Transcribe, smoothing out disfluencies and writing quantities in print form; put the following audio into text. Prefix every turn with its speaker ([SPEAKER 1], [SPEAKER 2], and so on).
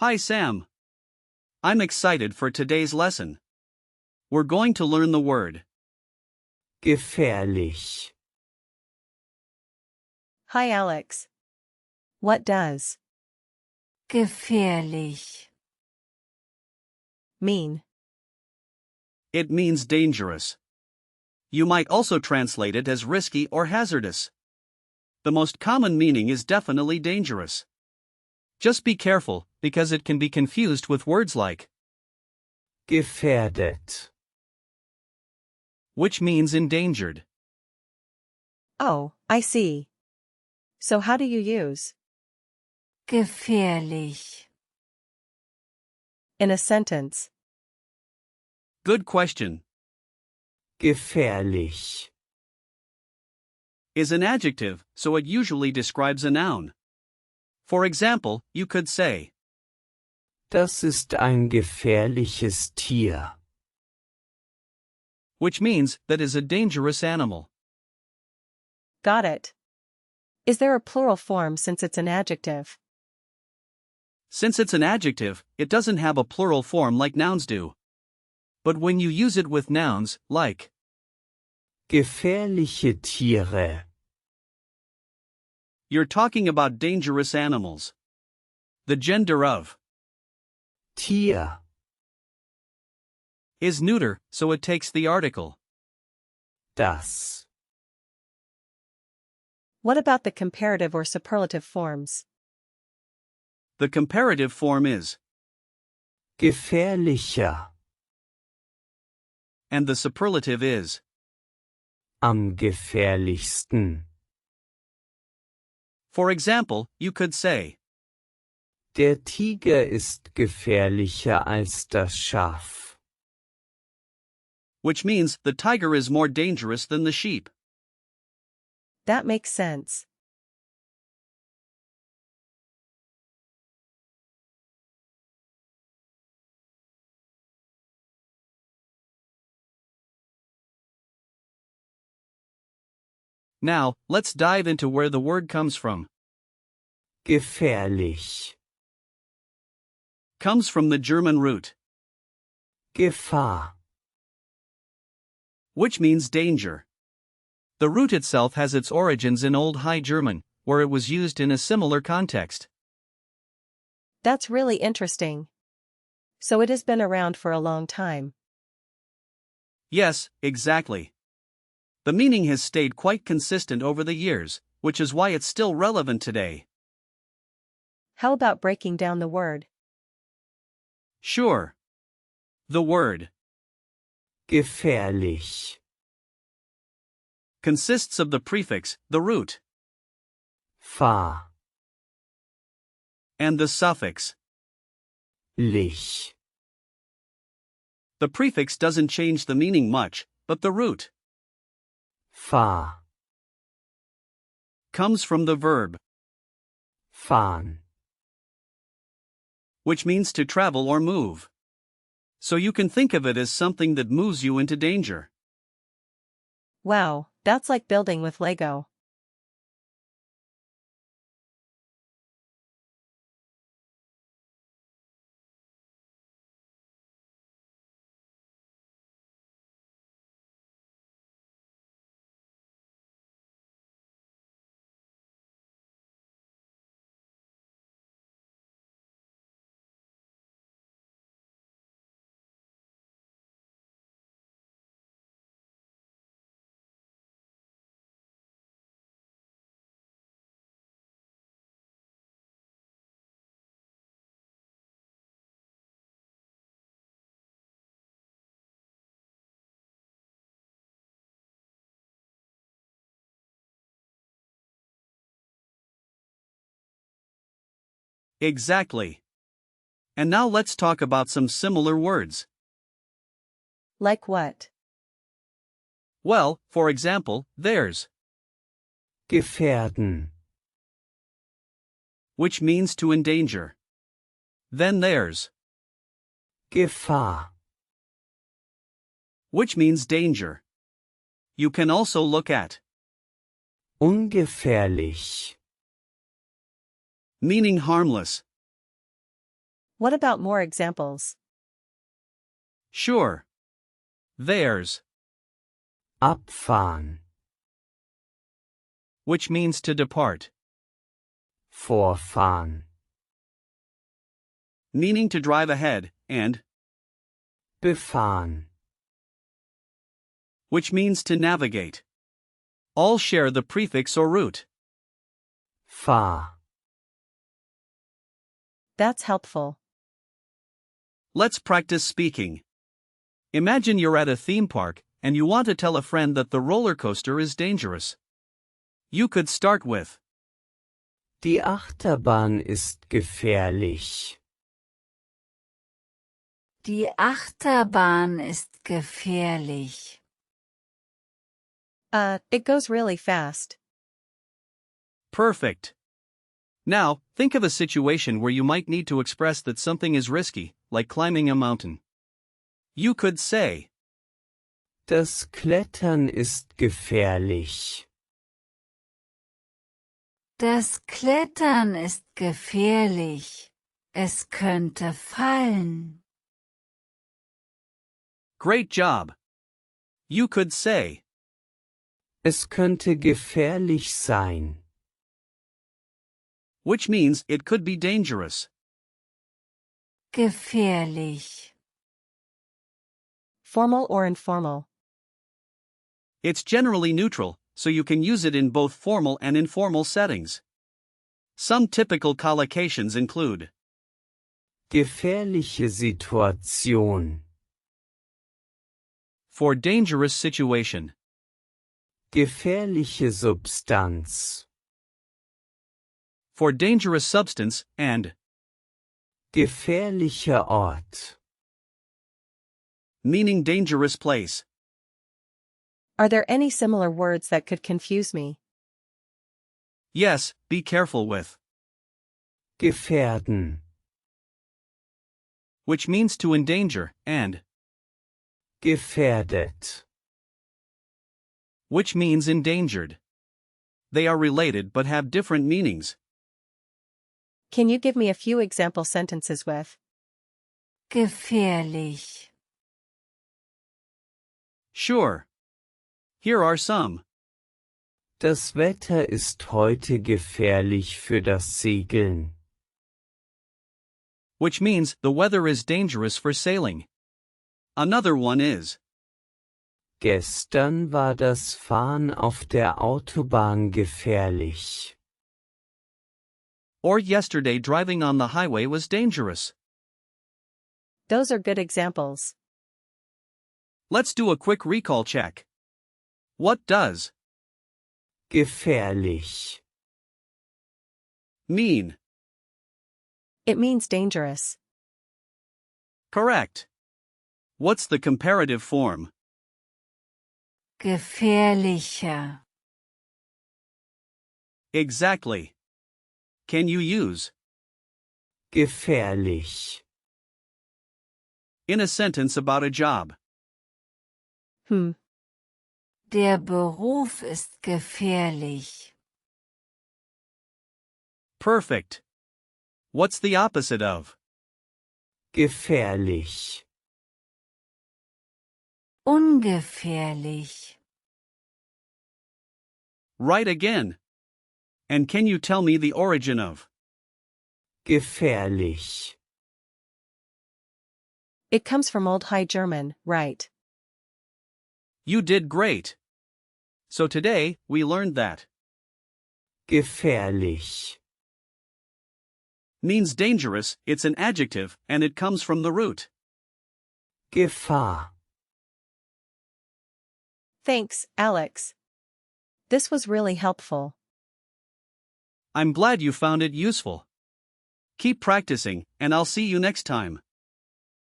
[SPEAKER 1] Hi Sam. I'm excited for today's lesson. We're going to learn the word
[SPEAKER 2] gefährlich,
[SPEAKER 3] Hi Alex. What does
[SPEAKER 4] gefährlich,
[SPEAKER 3] mean?
[SPEAKER 1] It means dangerous. You might also translate it as risky or hazardous. The most common meaning is definitely dangerous. Just be careful, because it can be confused with words like
[SPEAKER 2] gefährdet,
[SPEAKER 1] which means endangered.
[SPEAKER 3] Oh, I see. So how do you use
[SPEAKER 4] gefährlich,
[SPEAKER 3] in a sentence?
[SPEAKER 1] Good question.
[SPEAKER 2] gefährlich,
[SPEAKER 1] Is an adjective, so it usually describes a noun. For example, you could say,
[SPEAKER 2] das ist ein gefährliches Tier.
[SPEAKER 1] which means that is a dangerous animal.
[SPEAKER 3] Got it. Is there a plural form since it's an adjective?
[SPEAKER 1] Since it's an adjective, it doesn't have a plural form like nouns do. But when you use it with nouns, like
[SPEAKER 2] Gefährliche Tiere,
[SPEAKER 1] you're talking about dangerous animals. The gender of
[SPEAKER 2] Tier,
[SPEAKER 1] is neuter, so it takes the article.
[SPEAKER 2] das,
[SPEAKER 3] What about the comparative or superlative forms?
[SPEAKER 1] The comparative form is,
[SPEAKER 2] gefährlicher,
[SPEAKER 1] and the superlative is.
[SPEAKER 2] am gefährlichsten.
[SPEAKER 1] For example, you could say,
[SPEAKER 2] Der Tiger ist gefährlicher als das Schaf.
[SPEAKER 1] which means the tiger is more dangerous than the sheep.
[SPEAKER 3] That makes sense.
[SPEAKER 1] Now, let's dive into where the word comes from.
[SPEAKER 2] Gefährlich,
[SPEAKER 1] Comes from the German root,
[SPEAKER 2] Gefahr,
[SPEAKER 1] which means danger. The root itself has its origins in Old High German, where it was used in a similar context.
[SPEAKER 3] That's really interesting. So it has been around for a long time.
[SPEAKER 1] Yes, exactly. The meaning has stayed quite consistent over the years, which is why it's still relevant today.
[SPEAKER 3] How about breaking down the word?
[SPEAKER 1] Sure. The word
[SPEAKER 2] gefährlich,
[SPEAKER 1] consists of the prefix, the root,
[SPEAKER 2] fahr,
[SPEAKER 1] and the suffix.
[SPEAKER 2] lich,
[SPEAKER 1] The prefix doesn't change the meaning much, but the root
[SPEAKER 2] fahr,
[SPEAKER 1] comes from the verb,
[SPEAKER 2] fahren,
[SPEAKER 1] which means to travel or move. So you can think of it as something that moves you into danger.
[SPEAKER 3] Wow, that's like building with Lego.
[SPEAKER 1] Exactly. And now let's talk about some similar words.
[SPEAKER 3] Like what?
[SPEAKER 1] Well, for example, there's,
[SPEAKER 2] gefährden,
[SPEAKER 1] which means to endanger. Then there's,
[SPEAKER 2] Gefahr,
[SPEAKER 1] which means danger. You can also look at,
[SPEAKER 2] ungefährlich,
[SPEAKER 1] meaning harmless.
[SPEAKER 3] What about more examples?
[SPEAKER 1] Sure. There's,
[SPEAKER 2] abfahren,
[SPEAKER 1] which means to depart,
[SPEAKER 2] vorfahren,
[SPEAKER 1] meaning to drive ahead, and,
[SPEAKER 2] befahren,
[SPEAKER 1] which means to navigate. All share the prefix or root.
[SPEAKER 2] fahr,
[SPEAKER 3] That's helpful.
[SPEAKER 1] Let's practice speaking. Imagine you're at a theme park, and you want to tell a friend that the roller coaster is dangerous. You could start with,
[SPEAKER 2] die Achterbahn ist gefährlich.
[SPEAKER 4] Die Achterbahn ist gefährlich.
[SPEAKER 3] It goes really fast.
[SPEAKER 1] perfect. Now, think of a situation where you might need to express that something is risky, like climbing a mountain. You could say,
[SPEAKER 2] Das Klettern ist gefährlich.
[SPEAKER 4] Das Klettern ist gefährlich. Es könnte fallen.
[SPEAKER 1] great job. You could say,
[SPEAKER 2] Es könnte gefährlich sein.
[SPEAKER 1] which means it could be dangerous.
[SPEAKER 4] Gefährlich.
[SPEAKER 3] Formal or informal?
[SPEAKER 1] It's generally neutral, so you can use it in both formal and informal settings. Some typical collocations include
[SPEAKER 2] Gefährliche Situation.
[SPEAKER 1] for dangerous situation,
[SPEAKER 2] Gefährliche Substanz.
[SPEAKER 1] for dangerous substance, and
[SPEAKER 2] Gefährlicher Ort.
[SPEAKER 1] meaning dangerous place.
[SPEAKER 3] Are there any similar words that could confuse me?
[SPEAKER 1] Yes, be careful with,
[SPEAKER 2] Gefährden.
[SPEAKER 1] which means to endanger, and
[SPEAKER 2] Gefährdet.
[SPEAKER 1] which means endangered. They are related but have different meanings.
[SPEAKER 3] Can you give me a few example sentences with?
[SPEAKER 4] Gefährlich.
[SPEAKER 1] Sure. Here are some.
[SPEAKER 2] Das Wetter ist heute gefährlich für das Segeln.
[SPEAKER 1] Which means the weather is dangerous for sailing. Another one is,
[SPEAKER 2] Gestern war das Fahren auf der Autobahn gefährlich.
[SPEAKER 1] or yesterday driving on the highway was dangerous.
[SPEAKER 3] Those are good examples.
[SPEAKER 1] Let's do a quick recall check. What does
[SPEAKER 2] Gefährlich.
[SPEAKER 1] mean?
[SPEAKER 3] It means dangerous.
[SPEAKER 1] Correct. What's the comparative form?
[SPEAKER 4] Gefährlicher.
[SPEAKER 1] Exactly. Can you use
[SPEAKER 2] Gefährlich.
[SPEAKER 1] in a sentence about a job?
[SPEAKER 4] Der Beruf ist gefährlich.
[SPEAKER 1] Perfect. What's the opposite of
[SPEAKER 2] Gefährlich.
[SPEAKER 4] Ungefährlich.
[SPEAKER 1] right again? And can you tell me the origin of
[SPEAKER 2] Gefährlich.
[SPEAKER 3] It comes from Old High German, right?
[SPEAKER 1] You did great. So today, we learned that
[SPEAKER 2] Gefährlich.
[SPEAKER 1] means dangerous, it's an adjective, and it comes from the root.
[SPEAKER 2] Gefahr.
[SPEAKER 3] Thanks, Alex. This was really helpful.
[SPEAKER 1] I'm glad you found it useful. Keep practicing, and I'll see you next time.